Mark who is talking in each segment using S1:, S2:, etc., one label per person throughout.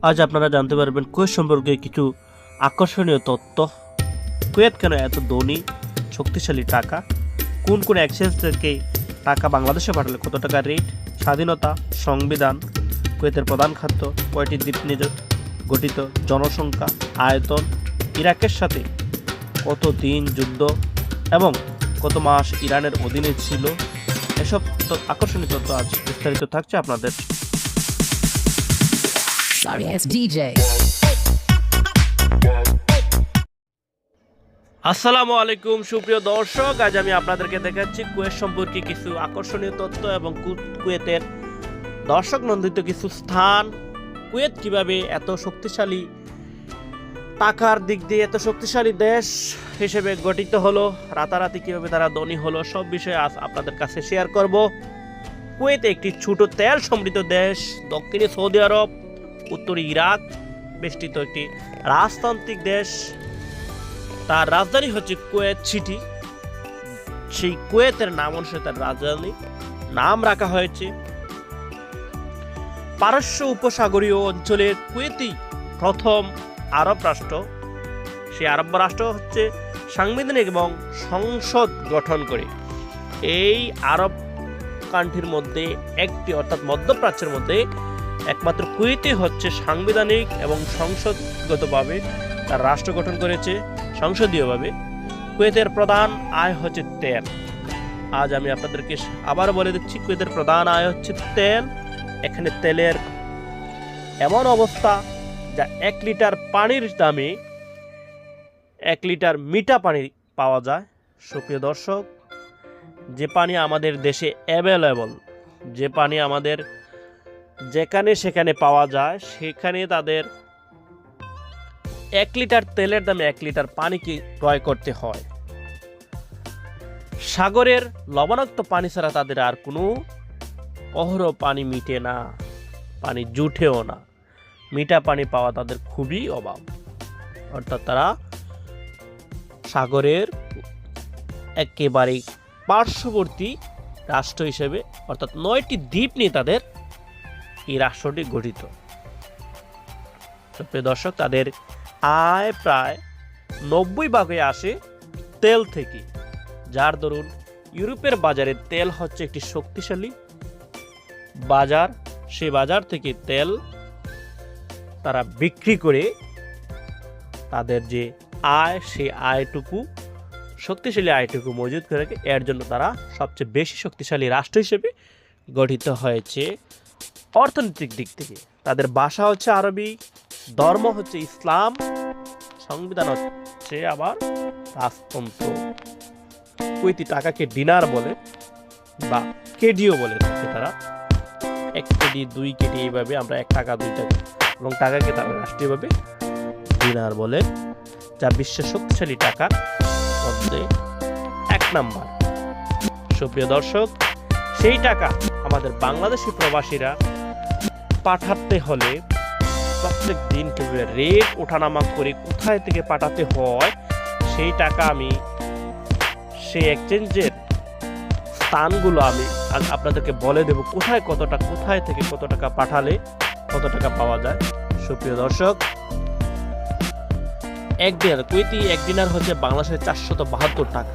S1: আজ আপনারা জানতে পারবেন কুয়েত সম্পর্কে কিছু আকর্ষণীয় তথ্য। কুয়েত কেন এত ধনী, শক্তিশালী টাকা, কোন কোন এক্সচেঞ্জ থেকে টাকা বাংলাদেশে পাঠালে কত টাকা রেট, স্বাধীনতা, সংবিধান, কুয়েতের প্রধান খাদ্য, কয়টি দ্বীপ নিয়ে গঠিত, জনসংখ্যা, আয়তন, ইরাকের সাথে কত দিন যুদ্ধ এবং কত মাস ইরানের অধীনে ছিল, এসব আকর্ষণীয় তথ্য আজ বিস্তারিত থাকছে আপনাদের।
S2: Sorry, it's DJ.
S1: আসসালামু আলাইকুম সুপ্রিয় দর্শক, আজ আমি আপনাদেরকে দেখাচ্ছি কুয়েত সম্পর্কে কিছু আকর্ষণীয় তথ্য এবং কুয়েতের দর্শক নন্দিত কিছু স্থান। কুয়েত কিভাবে এত শক্তিশালী, টাকার দিক দিয়ে এত শক্তিশালী দেশ হিসেবে গঠিত হলো, রাতারাতি কিভাবে তারা ধনী হলো, সব বিষয়ে আজ আপনাদের কাছে শেয়ার করব। কুয়েত একটি ছোট তেল সমৃদ্ধ দেশ, দক্ষিণে সৌদি আরব, উত্তরে ইরাক বেষ্টিত একটি রাজতান্ত্রিক দেশ। তার রাজধানী হচ্ছে কুয়েত সিটি। সেই কুয়েতের নাম অনুসারে তার রাজধানী নাম রাখা হয়েছে। পারস্য উপসাগরীয় অঞ্চলের কুয়েতই প্রথম আরব রাষ্ট্র। সেই আরব রাষ্ট্র হচ্ছে সাংবিধানিক এবং সংসদ গঠন করে। এই আরব কান্ট্রির মধ্যে একটি, অর্থাৎ মধ্যপ্রাচ্যের মধ্যে একমাত্র কুয়েতই হচ্ছে সাংবিধানিক এবং সংসদগতভাবে তার রাষ্ট্র গঠন করেছে সংসদীয়ভাবে। কুয়েতের প্রধান আয় হচ্ছে তেল। আজ আমি আপনাদেরকে আবার বলে দিচ্ছি, কুয়েতের প্রধান আয় হচ্ছে তেল। এখানে তেলের এমন অবস্থা যা 1 লিটার পানির দামে 1 লিটার মিঠা পানি পাওয়া যায়। সুপ্রিয় দর্শক, যে পানি আমাদের দেশে অ্যাভেলেবল, যে পানি আমাদের যেখানে সেখানে পাওয়া যায়, সেখানে তাদের 1 লিটার তেলের দামে 1 লিটার পানিকে ক্রয় করতে হয়। সাগরের লবণাক্ত পানি ছাড়া তাদের আর কোনো অহরহ পানি মিটে না, পানি জুটেও না। মিঠা পানি পাওয়া তাদের খুবই অভাব। অর্থাৎ তারা সাগরের একেবারে পার্শ্ববর্তী রাষ্ট্র হিসেবে, অর্থাৎ 9টি দ্বীপ নিয়ে তাদের এই রাষ্ট্রটি গঠিত। প্রিয় দর্শক, তাদের আয় প্রায় 90% আসে তেল থেকে। যার দরুন ইউরোপের বাজারে তেল হচ্ছে একটি শক্তিশালী বাজার। সেই বাজার থেকে তেল তারা বিক্রি করে তাদের যে আয়, সেই আয়টুকু, শক্তিশালী আয়টুকু মজুদ করে রাখে। এর জন্য তারা সবচেয়ে বেশি শক্তিশালী রাষ্ট্র হিসেবে গঠিত হয়েছে। অর্থনৈতিক দিক থেকে তাদের ভাষা হচ্ছে আরবি, ধর্ম হচ্ছে ইসলাম, সংবিধান হচ্ছে আবার রাজতন্ত্র। কুয়েতি টাকাকে দিনার বলে বা কেডিও বলে থাকে তারা। 1 কেডি, 2 কেডি, এইভাবে আমরা 1 টাকা, 2 টাকা, এবং টাকাকে তারা রাষ্ট্রীয়ভাবে দিনার বলে, যা বিশ্বের শক্তিশালী টাকার মধ্যে 1 নাম্বার। সুপ্রিয় দর্শক, সেই টাকা আমাদের বাংলাদেশি প্রবাসীরা পাঠাতে হলে প্রত্যেক দিন কিভাবে রেট ওঠানামা করে কোথায় থেকে পাঠাতে হয়, সেই টাকা আমি সেই এক্সচেঞ্জের স্থানগুলো আমি আপনাদেরকে বলে দেব, কোথায় থেকে কত টাকা পাঠালে কত টাকা পাওয়া যায়। সুপ্রিয় দর্শক, 1 দিনার, কুয়েতি 1 দিনার হচ্ছে বাংলাদেশের 472 টাকা।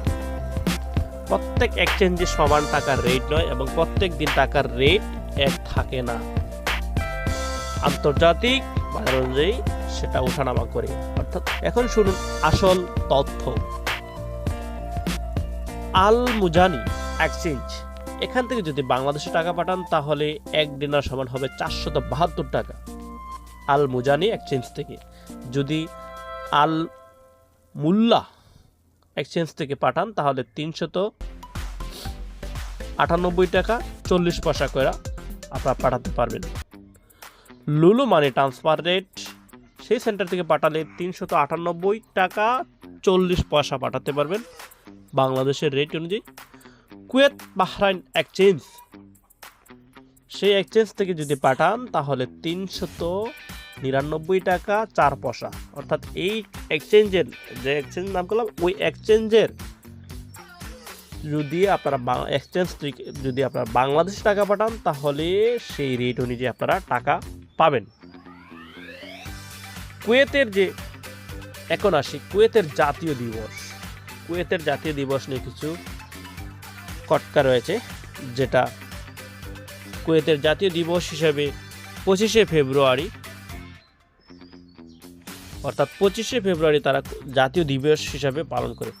S1: প্রত্যেক এক্সচেঞ্জে সমান টাকার রেট নয় এবং প্রত্যেক দিন টাকার রেট এক থাকে না। আন্তর্জাতিক বাজার অনুযায়ী সেটা ওঠানামা করে। অর্থাৎ এখন শুনুন আসল তথ্য। আল মুজানি এক্সচেঞ্জ, এখান থেকে যদি বাংলাদেশে টাকা পাঠান তাহলে 1 দিনার সমান হবে 472 টাকা। আল মুজানি এক্সচেঞ্জ থেকে যদি আল মুল্লা এক্সচেঞ্জ থেকে পাঠান তাহলে 398 টাকা 40 পয়সা করে আপনারা পাঠাতে পারবেন। লুলু মানি ট্রান্সফার রেট, সেই সেন্টার থেকে পাঠালে 398 টাকা 40 পয়সা পাঠাতে পারবেন বাংলাদেশের রেট অনুযায়ী। কুয়েত বাহরাইন এক্সচেঞ্জ, সেই এক্সচেঞ্জ থেকে যদি পাঠান তাহলে 399 টাকা 4 পয়সা। অর্থাৎ এই এক্সচেঞ্জের, যে এক্সচেঞ্জ নাম করলাম, ওই এক্সচেঞ্জের যদি আপনারা বাংলাদেশে টাকা পাঠান তাহলে সেই রেট অনুযায়ী আপনারা টাকা পাবেন। কুয়েতের যে এখন আসি কুয়েতের জাতীয় দিবস। কুয়েতের জাতীয় দিবস নিয়ে কিছু কটকা রয়েছে, যেটা কুয়েতের জাতীয় দিবস হিসেবে 25শে ফেব্রুয়ারি, অর্থাৎ 25শে ফেব্রুয়ারি তারা জাতীয় দিবস হিসাবে পালন করে।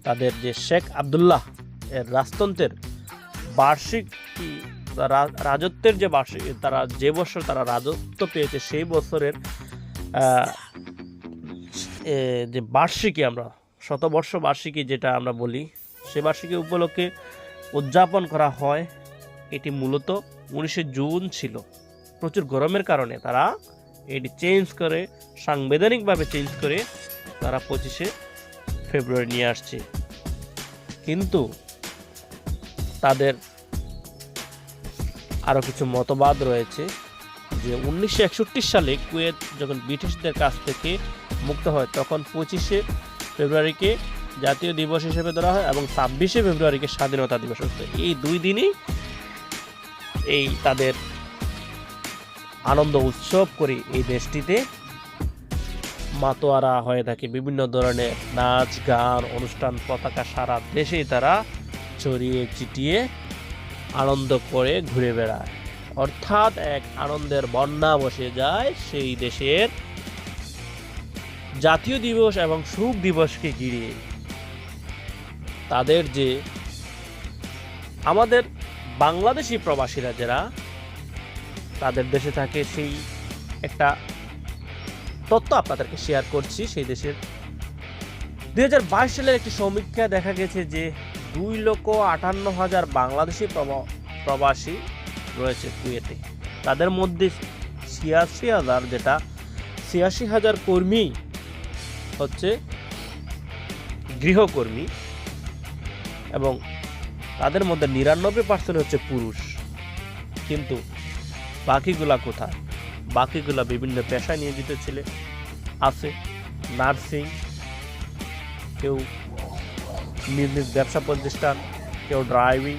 S1: তাদের যে শেখ আবদুল্লাহ এর রাজতন্ত্রের বার্ষিক রাজত্বের যে বার্ষিক, তারা যে বছর তারা রাজত্ব পেয়েছে সেই বছরের যে বার্ষিকী, আমরা শতবর্ষ বার্ষিকী যেটা আমরা বলি, সে বার্ষিকী উপলক্ষে উদযাপন করা হয়। এটি মূলত 19শে জুন ছিল। প্রচুর গরমের কারণে তারা এটি চেঞ্জ করে, সাংবিধানিকভাবে চেঞ্জ করে তারা 25শে ফেব্রুয়ারি নিয়ে আসছে। কিন্তু তাদের আরও কিছু মতবাদ রয়েছে যে 1961 সালে কুয়েত যখন ব্রিটিশদের কাছ থেকে মুক্ত হয়, তখন 25শে ফেব্রুয়ারিকে জাতীয় দিবস হিসেবে ধরা হয় এবং 26শে ফেব্রুয়ারিকে স্বাধীনতা দিবস হচ্ছে। এই দুই দিনই এই তাদের আনন্দ উৎসব করে এই দেশটিতে মাতোয়ারা হয়ে থাকে। বিভিন্ন ধরনের নাচ গান অনুষ্ঠান, পতাকা সারা দেশেই তারা ছড়িয়ে ছিটিয়ে আনন্দ করে ঘুরে বেড়ায়। অর্থাৎ এক আনন্দের বন্যা বসে যায় সেই দেশের জাতীয় দিবস এবং শোক দিবসকে ঘিরে। তাদের যে আমাদের বাংলাদেশি প্রবাসীরা যারা তাদের দেশে থাকে, সেই একটা তথ্য আপনাদেরকে শেয়ার করছি। সেই দেশের 2022 সালের একটি সমীক্ষা দেখা গেছে যে 2,58,000 বাংলাদেশি প্রবাসী রয়েছে কুয়েতে। তাদের মধ্যে 86,000 কর্মী হচ্ছে গৃহকর্মী এবং তাদের মধ্যে 99% হচ্ছে পুরুষ। কিন্তু বাকিগুলা কোথায়? বাকিগুলা বিভিন্ন পেশায় নিয়োজিত ছিল, আছে নার্সিং, কেউ নিজ নিজ ব্যবসা প্রতিষ্ঠান, কেউ ড্রাইভিং।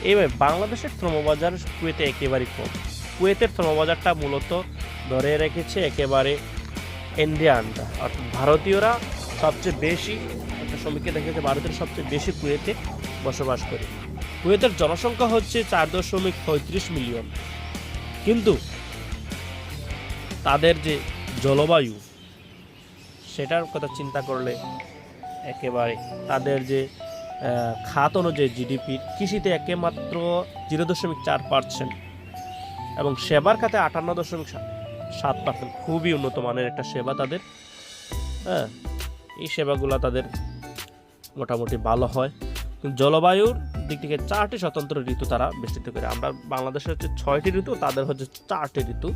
S1: এইভাবে বাংলাদেশের শ্রমবাজার কুয়েতে একেবারেই কম। কুয়েতের শ্রমবাজারটা মূলত ধরে রেখেছে একেবারে ইন্ডিয়ানরা, অর্থাৎ ভারতীয়রা সবচেয়ে বেশি। একটা সমীক্ষা দেখেছে ভারতের সবচেয়ে বেশি কুয়েতে বসবাস করে। কুয়েতের জনসংখ্যা হচ্ছে 4.35 মিলিয়ন। কিন্তু তাদের যে জলবায়ু, সেটার কথা চিন্তা করলে একেবারে তাদের যে খাত অনুযায়ী জিডিপির কৃষিতে একমাত্র 0.4% এবং সেবার খাতে 58.7%। খুবই উন্নত মানের একটা সেবা তাদের। হ্যাঁ, এই সেবাগুলো তাদের মোটামুটি ভালো হয়। জলবায়ুর দিক থেকে 4টি স্বতন্ত্র ঋতু তারা বিস্তৃত করে। আমরা বাংলাদেশে হচ্ছে 6টি ঋতু, তাদের হচ্ছে 4টি ঋতু।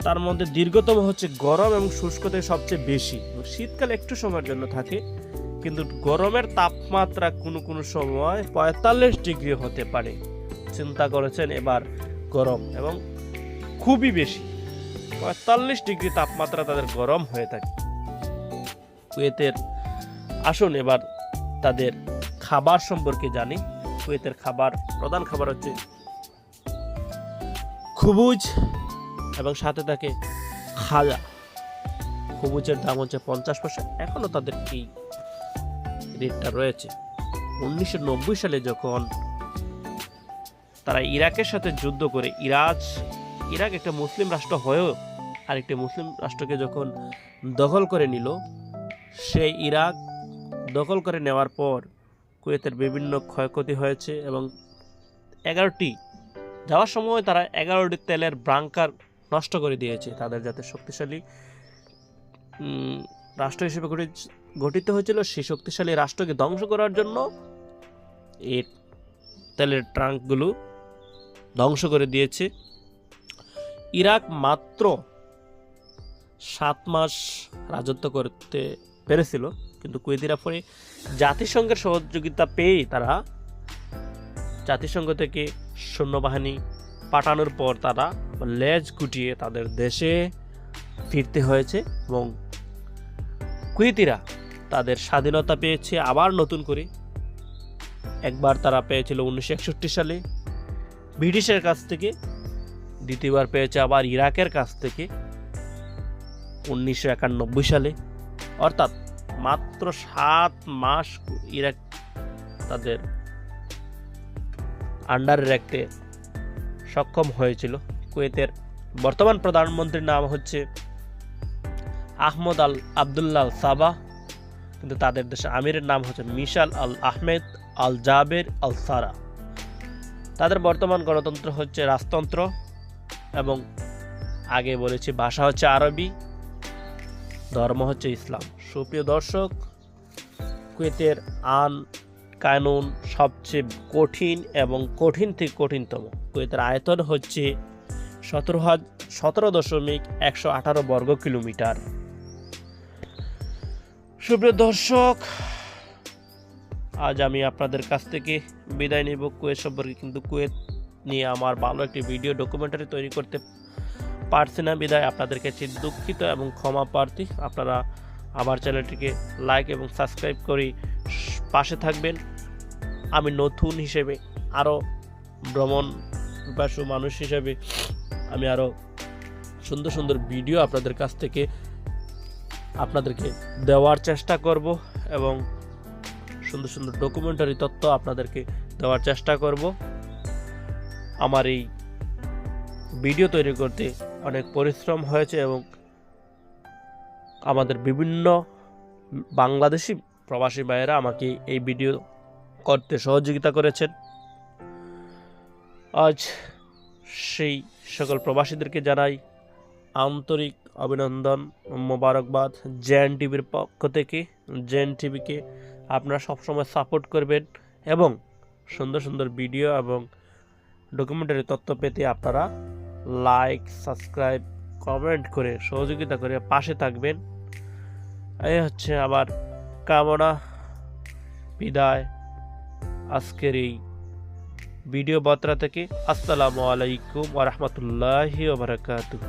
S1: তার মধ্যে দীর্ঘতম হচ্ছে গরম এবং শুষ্কতে সবচেয়ে বেশি। শীতকাল একটু সময়ের জন্য থাকে, কিন্তু গরমের তাপমাত্রা কোনো সময় 45 ডিগ্রি হতে পারে। চিন্তা করেছেন এবার গরম, এবং খুবই বেশি 45 ডিগ্রি তাপমাত্রা তাদের গরম হয়ে থাকে কুয়েতের। আসুন এবার তাদের খাবার সম্পর্কে জানি। কুয়েতের প্রধান খাবার হচ্ছে খুবুজ এবং সাথে থাকে খাজা। খুবুজের দাম হচ্ছে 50 পয়সা। এখনো তাদের এই রেটটা রয়েছে। 1990 সালে যখন তারা ইরাকের সাথে যুদ্ধ করে, ইরাক একটা মুসলিম রাষ্ট্র হয়েও আরেকটি মুসলিম রাষ্ট্রকে যখন দখল করে নিল, সেই ইরাক দখল করে নেওয়ার পর কুয়েতের বিভিন্ন ক্ষয়ক্ষতি হয়েছে এবং যাওয়ার সময় তারা 11টি তেলের ব্রাঙ্কার নষ্ট করে দিয়েছে। তাদের যাতে শক্তিশালী রাষ্ট্র হিসেবে গঠিত হয়েছিল, সেই শক্তিশালী রাষ্ট্রকে ধ্বংস করার জন্য এই তেলের ট্রাঙ্কগুলো ধ্বংস করে দিয়েছে। ইরাক মাত্র 7 মাস রাজত্ব করতে পেরেছিল, কিন্তু কুয়েতিরা পরে জাতিসংঘের সহযোগিতা পেয়ে তারা জাতিসংঘ থেকে সৈন্যবাহিনী পাঠানোর পর তারা লেজ গুটিয়ে তাদের দেশে ফিরতে হয়েছে এবং কুয়েতিরা তাদের স্বাধীনতা পেয়েছে আবার নতুন করে। একবার তারা পেয়েছিল 1961 সালে ব্রিটিশের কাছ থেকে, দ্বিতীয়বার পেয়েছে আবার ইরাকের কাছ থেকে 1991 সালে, অর্থাৎ মাত্র 7 মাস ইরাক তাদের আন্ডারে রাখতে সক্ষম হয়েছিল। কুয়েতের বর্তমান প্রধানমন্ত্রীর নাম হচ্ছে আহমদ আল আবদুল্লাহ সাবাহ, কিন্তু তাদের দেশে আমিরের নাম হচ্ছে মিশাল আল আহমেদ আল জাবের আল সারা। তাদের বর্তমান গণতন্ত্র হচ্ছে রাজতন্ত্র এবং আগে বলেছি ভাষা হচ্ছে আরবি, ধর্ম হচ্ছে ইসলাম। সুপ্রিয় দর্শক, কুয়েতের আইন কানুন সবচেয়ে কঠিন এবং কঠিন থেকে কঠিনতম। কুয়েতের আয়তন হচ্ছে 17.118 বর্গ কিলোমিটার। সুপ্রিয় দর্শক, আজ আমি আপনাদের কাছ থেকে বিদায় নেব কুয়েত সম্পর্কে, কিন্তু কুয়েত নিয়ে আমার ভালো একটি ভিডিও ডকুমেন্টারি তৈরি করতে পারছি না, বিদায় আপনাদের কাছে দুঃখিত এবং ক্ষমা প্রার্থী। আপনারা আমার চ্যানেলটিকে লাইক এবং সাবস্ক্রাইব করে পাশে থাকবেন। আমি নতুন হিসেবে আরও ভ্রমণ পিপাসু মানুষ হিসেবে আমি আরও সুন্দর সুন্দর ভিডিও আপনাদের কাছ থেকে আপনাদেরকে দেওয়ার চেষ্টা করব এবং সুন্দর সুন্দর ডকুমেন্টারি তথ্য আপনাদেরকে দেওয়ার চেষ্টা করব। আমার এই ভিডিও তৈরি করতে অনেক পরিশ্রম হয়েছে এবং আমাদের বিভিন্ন বাংলাদেশি প্রবাসী ভাইয়েরা আমাকে এই ভিডিও করতে সহযোগিতা করেছেন। আজ সেই সকল প্রবাসীদেরকে জানাই আন্তরিক অভিনন্দন, মোবারকবাদ। জেএন টিভির পক্ষ থেকে জেএন টিভিকে আপনারা সবসময় সাপোর্ট করবেন এবং সুন্দর সুন্দর ভিডিও এবং ডকুমেন্টারি তথ্য পেতে আপনারা লাইক, সাবস্ক্রাইব, কমেন্ট করে সহযোগিতা করে পাশে থাকবেন। এই হচ্ছে আমার কামনা। বিদায় আজকের এই ভিডিও বার্তা থেকে। আসসালামু আলাইকুম ওয়া রাহমাতুল্লাহি ওয়া বারাকাতুহু।